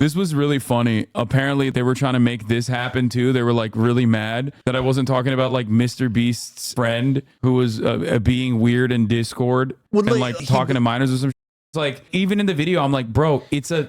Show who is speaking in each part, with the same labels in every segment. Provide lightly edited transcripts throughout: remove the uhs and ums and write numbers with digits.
Speaker 1: This was really funny. Apparently, they were trying to make this happen too. They were like really mad that I wasn't talking about like MrBeast's friend who was being weird in Discord and like talking to minors or some. It's like even in the video, I'm like, bro, it's a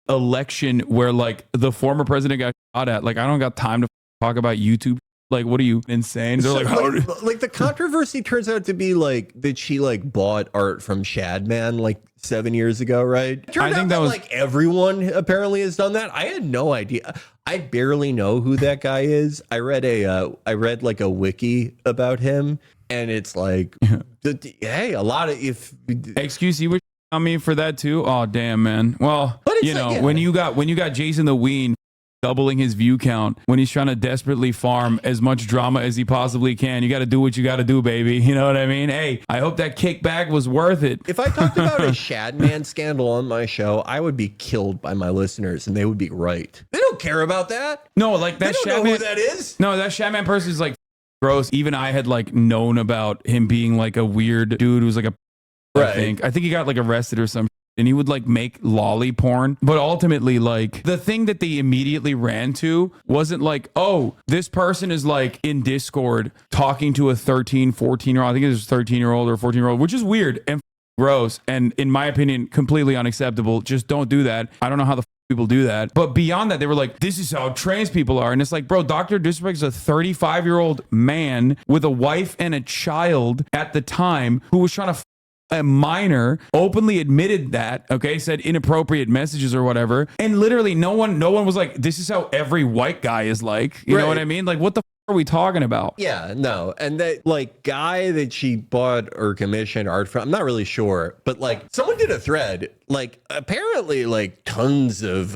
Speaker 1: election where like the former president got shot at. Like, I don't got time to talk about YouTube. Like, what are you, insane? They're
Speaker 2: like the controversy turns out to be like that she like bought art from Shadman like 7 years ago, right? I think that was like everyone apparently has done that. I had no idea. I barely know who that guy is. I read like a wiki about him, and it's like, hey, a lot of
Speaker 1: excuse you were on me for that too. Oh damn, man. Well, you know, like, when you got Jason the Ween doubling his view count when he's trying to desperately farm as much drama as he possibly can, you got to do what you got to do, baby. You know what I mean? Hey, I hope that kickback was worth it.
Speaker 2: If I talked about a Shadman scandal on my show, I would be killed by my listeners, and they would be right. They don't care about that.
Speaker 1: No, like that
Speaker 2: Shadman, know who that is.
Speaker 1: No, that Shadman person is like gross. Even I had like known about him being like a weird dude who's like a I think he got like arrested or something. And he would like make lolly porn. But ultimately, like the thing that they immediately ran to wasn't like, oh, this person is like in Discord talking to a 13, 14-year-old. I think it was a 13-year-old or 14-year-old, which is weird and gross. And in my opinion, completely unacceptable. Just don't do that. I don't know how the people do that. But beyond that, they were like, this is how trans people are. And it's like, bro, Dr. Disrespect is a 35-year-old man with a wife and a child at the time who was trying to a minor, openly admitted that, okay, said inappropriate messages or whatever, and literally no one was like, this is how every white guy is like, you know what I mean? Like, what the are we talking about?
Speaker 2: Yeah, no. And that like guy that she bought or commissioned art from, I'm not really sure, but like someone did a thread, like apparently like tons of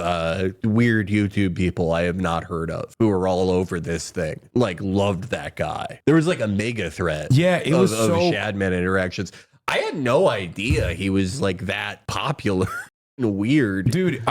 Speaker 2: weird YouTube people I have not heard of who are all over this thing, like loved that guy. There was like a mega thread.
Speaker 1: Yeah, it was
Speaker 2: of Shadman interactions. I had no idea he was like that popular and weird.
Speaker 1: Dude,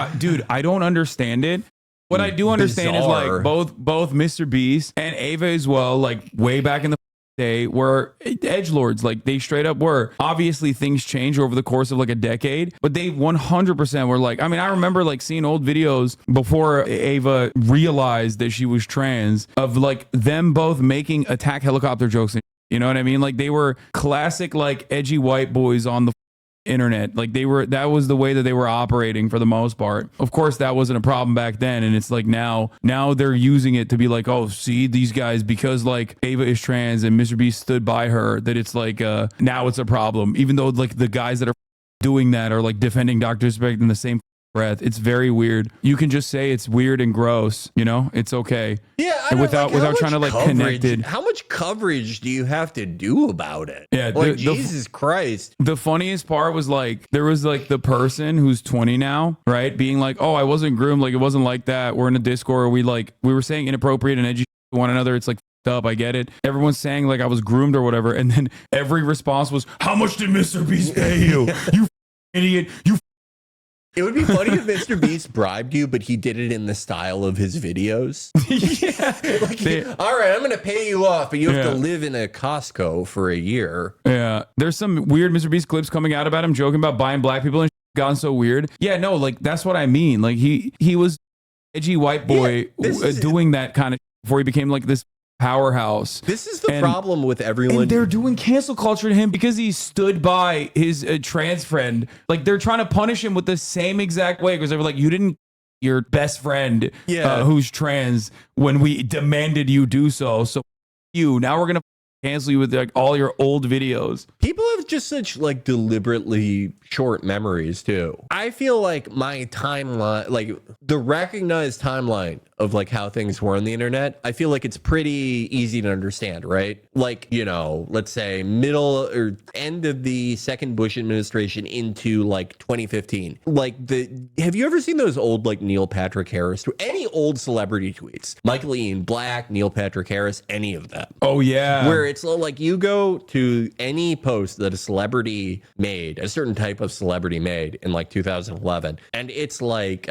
Speaker 1: I don't understand it. What I do understand is like both MrBeast and Ava as well, like way back in the day were edgelords. Like they straight up were. Obviously things change over the course of like a decade, but they 100% were like, I mean, I remember like seeing old videos before Ava realized that she was trans of like them both making attack helicopter jokes. You know what I mean? Like they were classic, like edgy white boys on the internet. Like that was the way that they were operating for the most part. Of course, that wasn't a problem back then. And it's like now they're using it to be like, oh, see these guys, because like Ava is trans and MrBeast stood by her, that it's like, now it's a problem. Even though like the guys that are doing that are like defending Dr. Respect in the same breath. It's very weird. You can just say it's weird and gross, you know, it's okay.
Speaker 2: Yeah,
Speaker 1: and without trying to like connect it.
Speaker 2: How much coverage do you have to do about it?
Speaker 1: Yeah,
Speaker 2: like Jesus Christ.
Speaker 1: The funniest part was like there was like the person who's 20 now, right, being like, oh, I wasn't groomed, like it wasn't like that. We're in a Discord, we were saying inappropriate and edgy to one another. It's like up, I get it. Everyone's saying like I was groomed or whatever, and then every response was, how much did MrBeast pay you? You idiot, you.
Speaker 2: It would be funny if MrBeast bribed you, but he did it in the style of his videos.
Speaker 1: Yeah.
Speaker 2: Like, all right, I'm going to pay you off, but you have to live in a Costco for a year.
Speaker 1: Yeah. There's some weird MrBeast clips coming out about him joking about buying black people and gotten so weird. Yeah, no, like that's what I mean. Like he was edgy white boy doing that kind of before he became like this powerhouse.
Speaker 2: This is the problem with everyone.
Speaker 1: And they're doing cancel culture to him because he stood by his trans friend. Like they're trying to punish him with the same exact way because they were like, you didn't your best friend who's trans when we demanded you do so. So you now we're gonna cancel you with like all your old videos.
Speaker 2: People have just such like deliberately short memories too. I feel like my timeline, like the recognized timeline of like how things were on the internet, I feel like it's pretty easy to understand, right? Like, you know, let's say middle or end of the second Bush administration into like 2015. Like have you ever seen those old like Neil Patrick Harris, any old celebrity tweets? Michael Ian Black, Neil Patrick Harris, any of them.
Speaker 1: Oh yeah.
Speaker 2: Where it's like you go to any post that a celebrity made, a certain type of celebrity made in like 2011, and it's like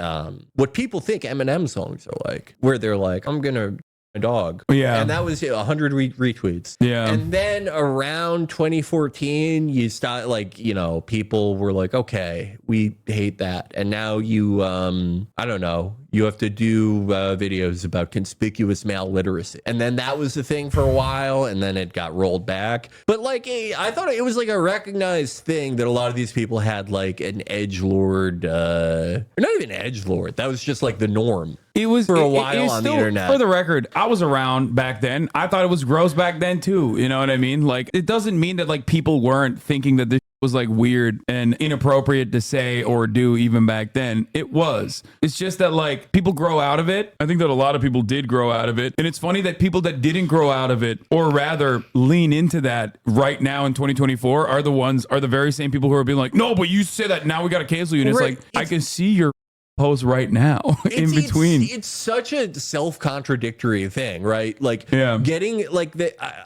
Speaker 2: what people think Eminem songs are like, where they're like, I'm gonna a dog.
Speaker 1: Yeah.
Speaker 2: And that was 100 retweets.
Speaker 1: Yeah.
Speaker 2: And then around 2014, you start like, you know, people were like, okay, we hate that. And now you, I don't know, you have to do videos about conspicuous maliteracy. And then that was the thing for a while. And then it got rolled back. But like, I thought it was like a recognized thing that a lot of these people had like an edgelord, or not even edgelord. That was just like the norm.
Speaker 1: It was
Speaker 2: for a while on
Speaker 1: still,
Speaker 2: the internet.
Speaker 1: For the record, I was around back then. I thought it was gross back then too. You know what I mean? Like, it doesn't mean that like people weren't thinking that this was like weird and inappropriate to say or do even back then. It was. It's just that like people grow out of it. I think that a lot of people did grow out of it. And it's funny that people that didn't grow out of it, or rather lean into that right now in 2024, are the very same people who are being like, no, but you say that now we got to cancel you. And it's like, I can see your post right now in between.
Speaker 2: It's such a self-contradictory thing, right? Like getting like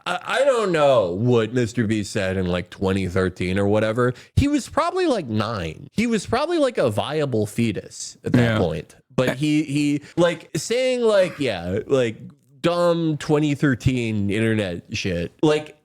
Speaker 2: I don't know what MrBeast said in like 2013 or whatever. He was probably like 9. He was probably like a viable fetus at that point. But he like saying like, like dumb 2013 internet shit. Like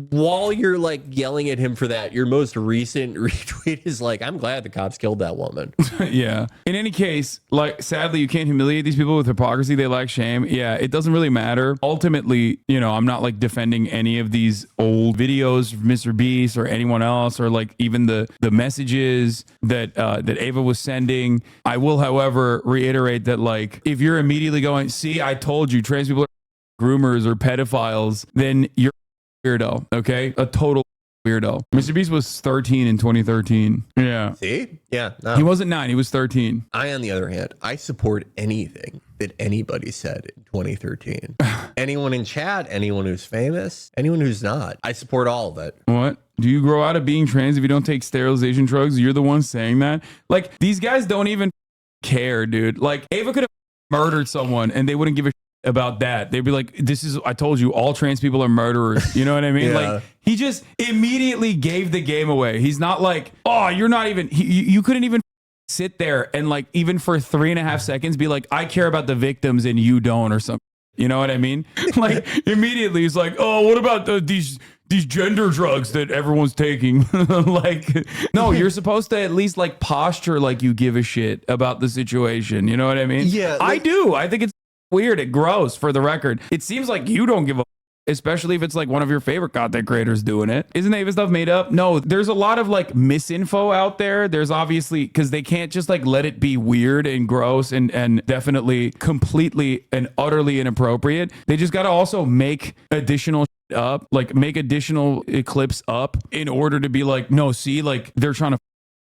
Speaker 2: while you're like yelling at him for that, your most recent retweet is like, I'm glad the cops killed that woman.
Speaker 1: Yeah. In any case, like, sadly, you can't humiliate these people with hypocrisy. They lack shame. Yeah, it doesn't really matter. Ultimately, you know, I'm not like defending any of these old videos of MrBeast or anyone else, or like even the messages that that Ava was sending. I will, however, reiterate that like, if you're immediately going, see, I told you trans people are groomers or pedophiles, then you're a weirdo. Okay, a total weirdo. MrBeast was 13 in 2013. Yeah.
Speaker 2: See? Yeah. No.
Speaker 1: He wasn't 9. He was 13.
Speaker 2: I, on the other hand, I support anything that anybody said in 2013. Anyone in chat, anyone who's famous, anyone who's not. I support all of it.
Speaker 1: What? Do you grow out of being trans if you don't take sterilization drugs? You're the one saying that? Like, these guys don't even care, dude. Like, Ava could have murdered someone and they wouldn't give a about that. They'd be like, this is, I told you, all trans people are murderers. You know what I mean? Like, he just immediately gave the game away. He's not like, oh, you're not even, you couldn't even sit there and like, even for 3.5 seconds be like, I care about the victims and you don't, or something. You know what I mean? Like, immediately he's like, oh, what about these gender drugs that everyone's taking? Like, no, you're supposed to at least like posture like you give a shit about the situation. You know what I mean?
Speaker 2: Yeah. Like,
Speaker 1: I do. I think it's weird. It grows, for the record. It seems like you don't give a, especially if it's like one of your favorite content creators doing it. Isn't Ava stuff made up? No, there's a lot of like misinfo out there. There's obviously, because they can't just like let it be weird and gross and definitely completely and utterly inappropriate. They just got to also make additional up, like make additional clips up in order to be like, no, see, like they're trying to,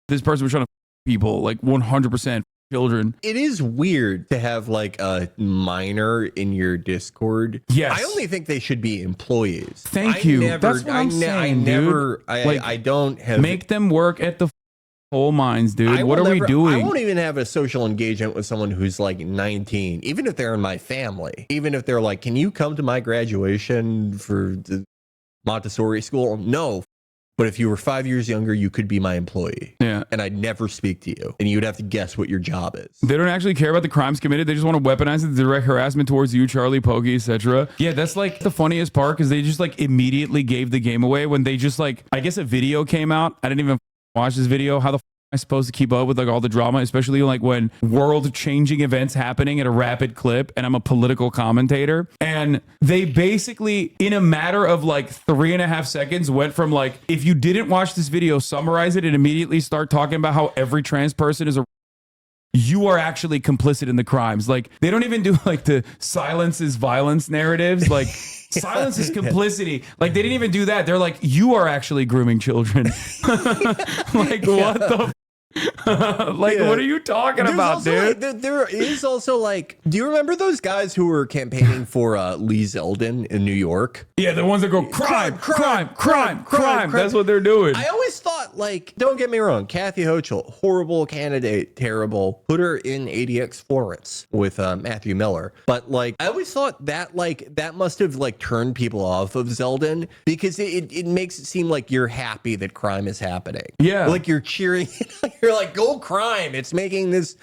Speaker 1: this person was trying to people, like 100% children.
Speaker 2: It is weird to have like a minor in your Discord.
Speaker 1: Yes.
Speaker 2: I only think they should be employees.
Speaker 1: Thank you. That's what I'm saying, dude.
Speaker 2: I don't have.
Speaker 1: Make them work at the coal mines, dude. What are we doing?
Speaker 2: I won't even have a social engagement with someone who's like 19, even if they're in my family. Even if they're like, can you come to my graduation for the Montessori school? No. But if you were 5 years younger, you could be my employee.
Speaker 1: Yeah.
Speaker 2: And I'd never speak to you. And you'd have to guess what your job is.
Speaker 1: They don't actually care about the crimes committed. They just want to weaponize it, direct harassment towards you, Charlie, Pokey, etc. Yeah, that's like the funniest part, because they just like immediately gave the game away when they just like, I guess a video came out. I didn't even watch this video. How the am I supposed to keep up with like all the drama, especially like when world changing events happening at a rapid clip and I'm a political commentator? And they basically, in a matter of like 3.5 seconds, went from like, if you didn't watch this video, summarize it and immediately start talking about how every trans person is a, you are actually complicit in the crimes. Like, they don't even do like the silence is violence narratives. Like, silence is complicity. Like, they didn't even do that. They're like, you are actually grooming children. Like, what the like, what are you talking about, dude?
Speaker 2: Like, there is also like, do you remember those guys who were campaigning for Lee Zeldin in New York?
Speaker 1: Yeah, the ones that go crime. That's what they're doing.
Speaker 2: I always thought, like, don't get me wrong, Kathy Hochul, horrible candidate, terrible. Put her in ADX Florence with Matthew Miller. But like, I always thought that like that must have like turned people off of Zeldin, because it makes it seem like you're happy that crime is happening.
Speaker 1: Yeah,
Speaker 2: like you're cheering. You're like, go crime. It's making this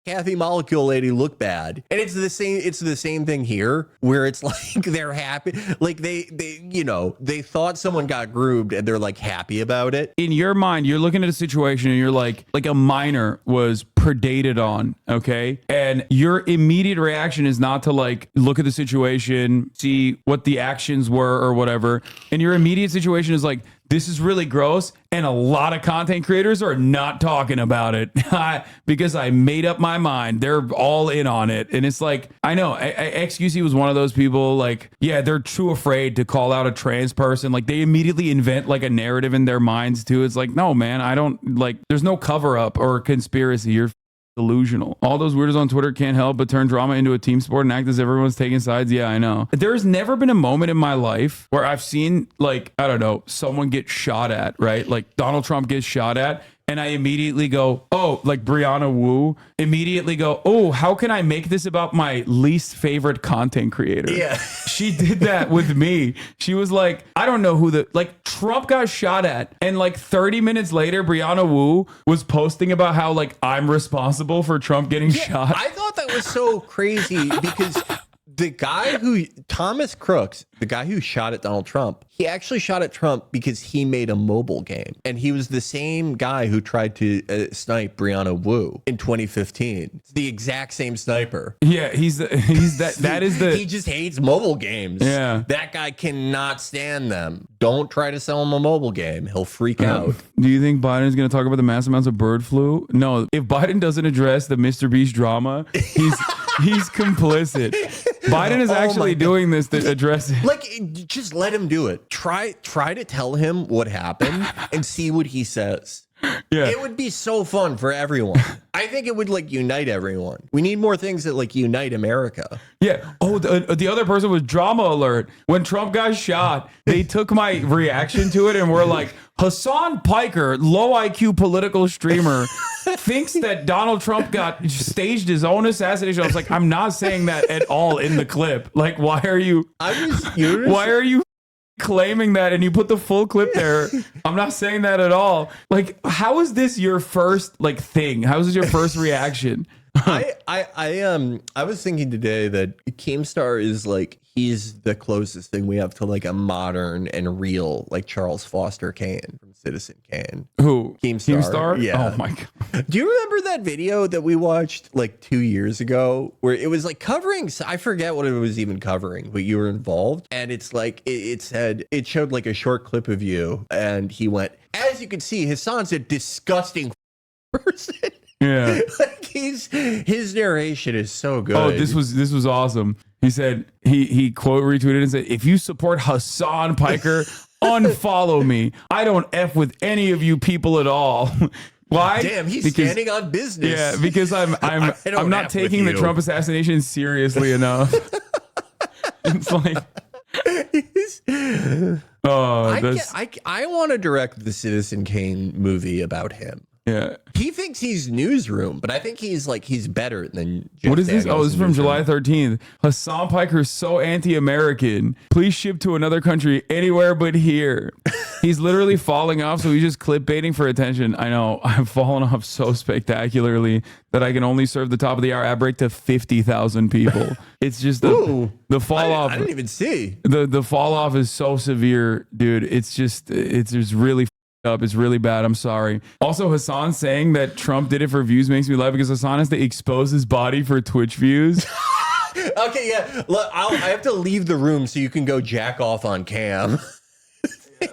Speaker 2: Kathy Molecule lady look bad. And it's the same thing here, where it's like they're happy. Like they thought someone got groomed and they're like happy about it.
Speaker 1: In your mind, you're looking at a situation and you're like a minor was predated on, okay? And your immediate reaction is not to like look at the situation, see what the actions were or whatever. And your immediate situation is like, this is really gross, and a lot of content creators are not talking about it because I made up my mind. They're all in on it. And it's like, I know, XQC was one of those people, like, yeah, they're too afraid to call out a trans person. Like, they immediately invent, like, a narrative in their minds, too. It's like, no, man, I don't, like, there's no cover-up or conspiracy. You're delusional. All those weirdos on Twitter can't help but turn drama into a team sport and act as everyone's taking sides. Yeah, I know. There's never been a moment in my life where I've seen, like, I don't know, someone get shot at, right? Like Donald Trump gets shot at, and I immediately go, oh, like Brianna Wu, immediately go, oh, how can I make this about my least favorite content creator?
Speaker 2: Yeah.
Speaker 1: She did that with me. She was like, I don't know who like Trump got shot at. And like 30 minutes later, Brianna Wu was posting about how like I'm responsible for Trump getting shot.
Speaker 2: I thought that was so crazy because the guy Thomas Crooks, the guy who shot at Donald Trump, he actually shot at Trump because he made a mobile game. And he was the same guy who tried to snipe Brianna Wu in 2015. It's the exact same sniper.
Speaker 1: Yeah, that is the...
Speaker 2: He just hates mobile games.
Speaker 1: Yeah.
Speaker 2: That guy cannot stand them. Don't try to sell him a mobile game. He'll freak out.
Speaker 1: Do you think Biden is going to talk about the mass amounts of bird flu? No. If Biden doesn't address the MrBeast drama, he's complicit. Biden is actually doing this to address it.
Speaker 2: Like, just let him do it. Try to tell him what happened and see what he says. Yeah. It would be so fun for everyone. I think it would like unite everyone. We need more things that like unite America.
Speaker 1: Yeah. Oh, the other person was drama alert. When Trump got shot, they took my reaction to it and were like, Hasan Piker, low IQ political streamer, thinks that Donald Trump staged his own assassination. I was like, I'm not saying that at all in the clip. Like, why are you claiming that? And you put the full clip there. I'm not saying that at all. Like, how is this your first like thing? How is this your first reaction?
Speaker 2: I was thinking today that Keemstar is like, he's the closest thing we have to like a modern and real like Charles Foster Kane from Citizen Kane.
Speaker 1: Who?
Speaker 2: Keemstar?
Speaker 1: Yeah. Oh my God.
Speaker 2: Do you remember that video that we watched like 2 years ago where it was like covering, I forget what it was even covering, but you were involved. And it's like, it showed like a short clip of you and he went, as you can see, Hasan's a disgusting person.
Speaker 1: Yeah.
Speaker 2: Like his narration is so good.
Speaker 1: Oh, this was awesome. He said he quote retweeted and said, if you support Hasan Piker, unfollow me. I don't F with any of you people at all. Why?
Speaker 2: Damn, he's standing on business.
Speaker 1: Yeah, because I'm not taking the Trump assassination seriously enough. It's like
Speaker 2: I want to direct the Citizen Kane movie about him.
Speaker 1: Yeah.
Speaker 2: He thinks he's Newsroom, but I think he's better than Jeff
Speaker 1: What is this?
Speaker 2: Daniels
Speaker 1: Oh, this is from July 13th. Hasan Piker is so anti-American. Please ship to another country anywhere but here. He's literally falling off, so he's just clickbaiting for attention. I know. I've fallen off so spectacularly that I can only serve the top of the hour ad break to 50,000 people. It's just the fall off.
Speaker 2: I didn't even see.
Speaker 1: The fall off is so severe, dude. It's just really up. It's really bad. I'm sorry. Also, Hasan saying that Trump did it for views makes me laugh because Hasan has to expose his body for Twitch views.
Speaker 2: Okay, yeah. Look, I have to leave the room so you can go jack off on cam. The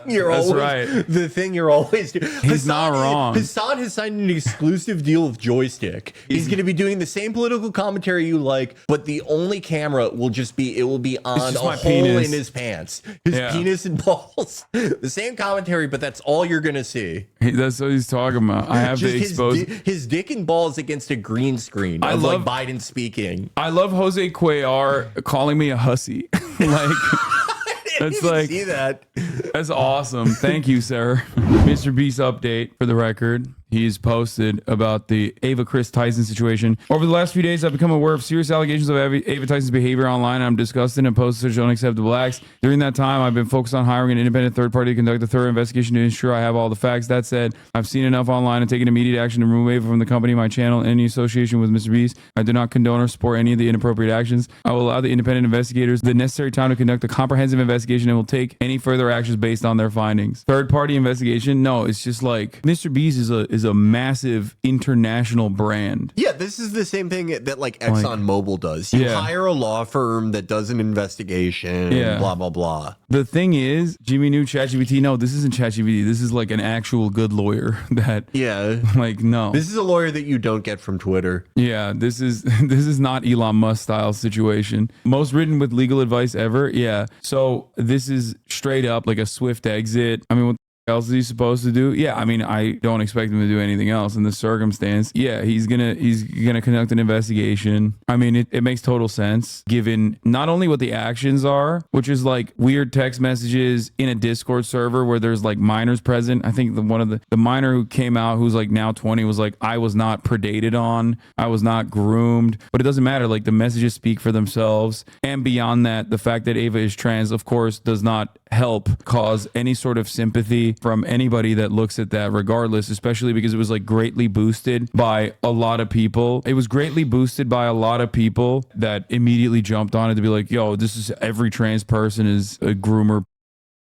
Speaker 2: thing you're always doing.
Speaker 1: He's not wrong.
Speaker 2: Hasan has signed an exclusive deal with Joystick. He's going to be doing the same political commentary you like, but the only camera will be on a hole in his pants. His penis and balls. The same commentary, but that's all you're going to see.
Speaker 1: That's what he's talking about. I have to expose
Speaker 2: his dick and balls against a green screen. I love Biden speaking.
Speaker 1: I love Jose Cuellar calling me a hussy. Like, that's like,
Speaker 2: see that.
Speaker 1: That's awesome. Thank you, sir. MrBeast update for the record. He's posted about the Ava Kris Tyson situation. Over the last few days, I've become aware of serious allegations of Ava Tyson's behavior online. I'm disgusted and posted such unacceptable acts. During that time, I've been focused on hiring an independent third party to conduct a thorough investigation to ensure I have all the facts. That said, I've seen enough online and taken immediate action to remove Ava from the company, my channel, and any association with MrBeast. I do not condone or support any of the inappropriate actions. I will allow the independent investigators the necessary time to conduct a comprehensive investigation and will take any further actions based on their findings. Third party investigation? No, it's just like MrBeast is a massive international brand.
Speaker 2: Yeah, this is the same thing that like ExxonMobil does. You hire a law firm that does an investigation, blah, blah, blah.
Speaker 1: The thing is, Jimmy knew ChatGPT. No, this isn't ChatGPT. This is like an actual good lawyer that, like, no.
Speaker 2: This is a lawyer that you don't get from Twitter.
Speaker 1: Yeah, this is not Elon Musk style situation. Most written with legal advice ever. Yeah. So this is straight up like a swift exit. I mean, what else is he supposed to do? Yeah, I mean, I don't expect him to do anything else in this circumstance. Yeah, he's gonna conduct an investigation. I mean, it makes total sense given not only what the actions are, which is like weird text messages in a Discord server where there's like minors present. I think one of the minor who came out, who's like now 20, was like, I was not predated on, I was not groomed, but it doesn't matter. Like the messages speak for themselves. And beyond that, the fact that Ava is trans, of course, does not help cause any sort of sympathy from anybody that looks at that, regardless, especially because it was like greatly boosted by a lot of people. It was greatly boosted by a lot of people that immediately jumped on it to be like, yo, this is every trans person is a groomer.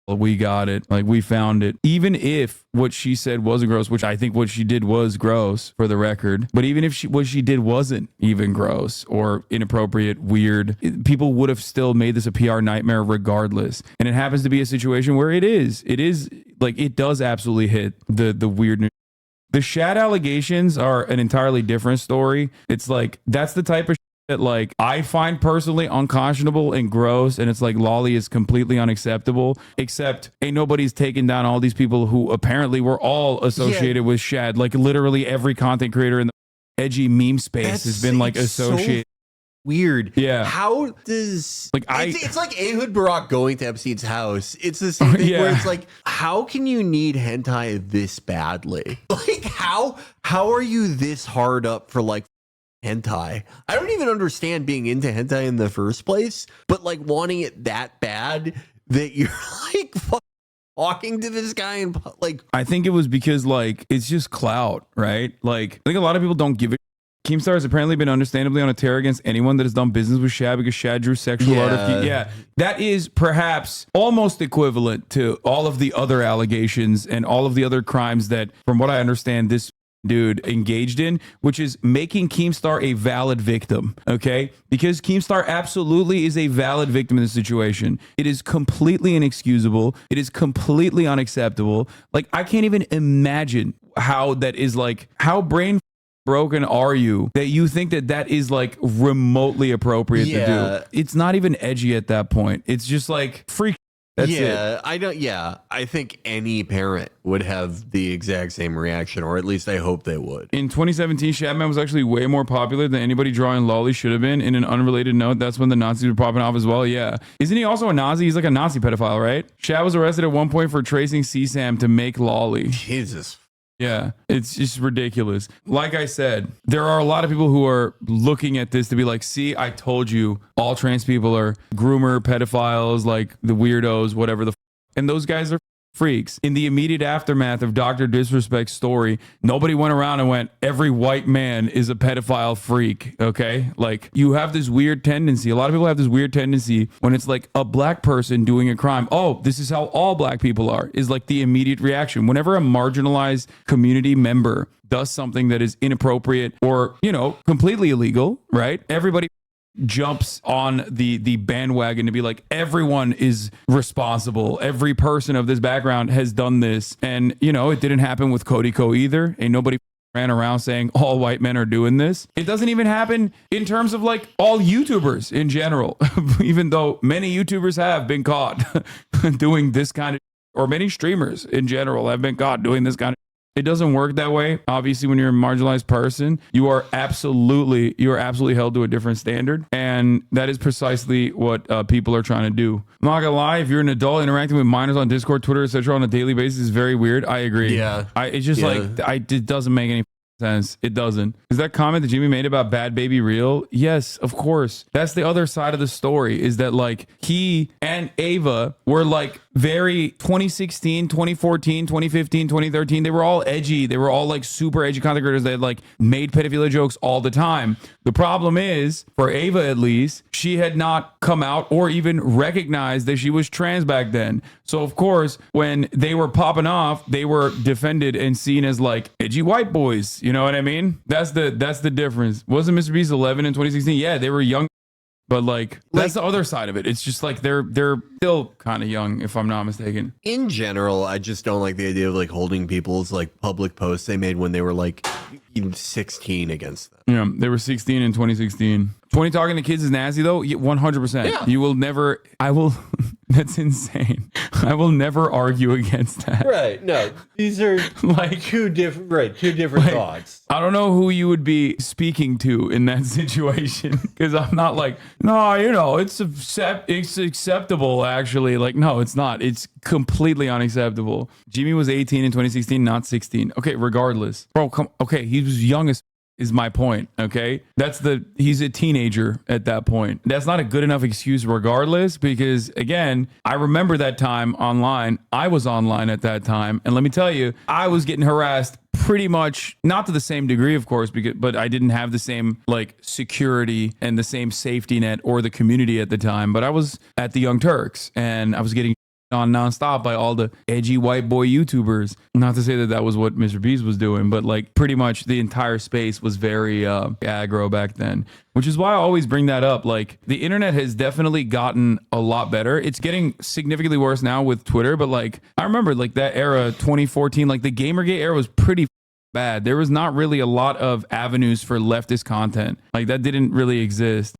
Speaker 1: We got it. Like, we found it. Even if what she said wasn't gross, which I think what she did was gross for the record, but even if what she did wasn't even gross or inappropriate, weird, people would have still made this a PR nightmare regardless. And it happens to be a situation where it is like, it does absolutely hit the weirdness. The Shad allegations are an entirely different story. It's like, that's the type of that like I find personally unconscionable and gross, and it's like lolly is completely unacceptable, except ain't nobody's taken down all these people who apparently were all associated with Shad. Like literally every content creator in the edgy meme space has been like associated.
Speaker 2: Weird.
Speaker 1: Yeah.
Speaker 2: How does
Speaker 1: like
Speaker 2: it's like Ehud Barak going to Epstein's house. It's the same thing where it's like, how can you need hentai this badly? Like how are you this hard up for like hentai? I don't even understand being into hentai in the first place, but like wanting it that bad that you're like talking to this guy and like,
Speaker 1: I think it was because like it's just clout, right? Like I think a lot of people don't give it. Keemstar has apparently been understandably on a tear against anyone that has done business with Shad because Shad drew sexual art of that is perhaps almost equivalent to all of the other allegations and all of the other crimes that, from what I understand, this dude engaged in, which is making Keemstar a valid victim, okay? Because Keemstar absolutely is a valid victim in this situation. It is completely inexcusable. It is completely unacceptable. Like, I can't even imagine how that is, like, how brain broken are you that you think that is like remotely appropriate to do? It's not even edgy at that point. It's just like freak. That's it.
Speaker 2: I think any parent would have the exact same reaction, or at least I hope they would.
Speaker 1: In 2017, Shadman was actually way more popular than anybody drawing lolly should have been. In an unrelated note, that's when the Nazis were popping off as well. Yeah. Isn't he also a Nazi? He's like a Nazi pedophile, right? Shad was arrested at one point for tracing CSAM to make lolly.
Speaker 2: Jesus.
Speaker 1: Yeah, it's just ridiculous. Like I said, there are a lot of people who are looking at this to be like, see, I told you all trans people are groomer, pedophiles, like the weirdos, whatever and those guys are freaks. In the immediate aftermath of Dr. Disrespect's story, nobody went around and went, every white man is a pedophile freak, okay? Like, you have this weird tendency. A lot of people have this weird tendency when it's like a black person doing a crime. Oh, this is how all black people are, is like the immediate reaction. Whenever a marginalized community member does something that is inappropriate or, you know, completely illegal, right? Everybody jumps on the bandwagon to be like, everyone is responsible. Every person of this background has done this. And, you know, it didn't happen with Cody Co either. Ain't nobody ran around saying all white men are doing this. It doesn't even happen in terms of like all YouTubers in general, even though many YouTubers have been caught doing this kind of, or many streamers in general have been caught doing this kind of. It doesn't work that way. Obviously, when you're a marginalized person, you are absolutely held to a different standard. And that is precisely what people are trying to do. I'm not gonna lie, if you're an adult interacting with minors on Discord, Twitter, etc. on a daily basis is very weird. I agree.
Speaker 2: Yeah.
Speaker 1: It's just it doesn't make any sense. It doesn't. Is that comment that Jimmy made about Bad Baby real? Yes, of course. That's the other side of the story, is that like he and Ava were like very 2016, 2014, 2015, 2013. They were all edgy. They were all like super edgy content creators that had like made pedophilia jokes all the time. The problem is, for Ava at least, she had not come out or even recognized that she was trans back then. So of course, when they were popping off, they were defended and seen as like edgy white boys. You know what I mean? That's the difference. Wasn't MrBeast 11 in 2016? Yeah, they were young. But like that's the other side of it. It's just like they're still kind of young, if I'm not mistaken.
Speaker 2: In general, I just don't like the idea of like holding people's like public posts they made when they were like even 16 against them.
Speaker 1: Yeah, they were 16 in 2016. 20 talking to kids is nasty though. 100%. Yeah. You will never. I will. That's insane. I will never argue against that.
Speaker 2: Right. No, these are like two different thoughts.
Speaker 1: I don't know who you would be speaking to in that situation, because I'm not like, no, you know, it's acceptable actually. Like, no, it's not. It's completely unacceptable. Jimmy was 18 in 2016, not 16. Okay, regardless. Bro, okay, he was young as is my point. Okay, he's a teenager at that point. That's not a good enough excuse regardless, because again, I remember that time online. I was online at that time, and let me tell you, I was getting harassed pretty much, not to the same degree of course, but I didn't have the same like security and the same safety net or the community at the time. But I was at the Young Turks and I was getting on nonstop by all the edgy white boy YouTubers. Not to say that was what MrBeast was doing, but like pretty much the entire space was very aggro back then, which is why I always bring that up. Like the internet has definitely gotten a lot better. It's getting significantly worse now with Twitter, but like I remember like that era, 2014, like the Gamergate era was pretty bad. There was not really a lot of avenues for leftist content. Like that didn't really exist.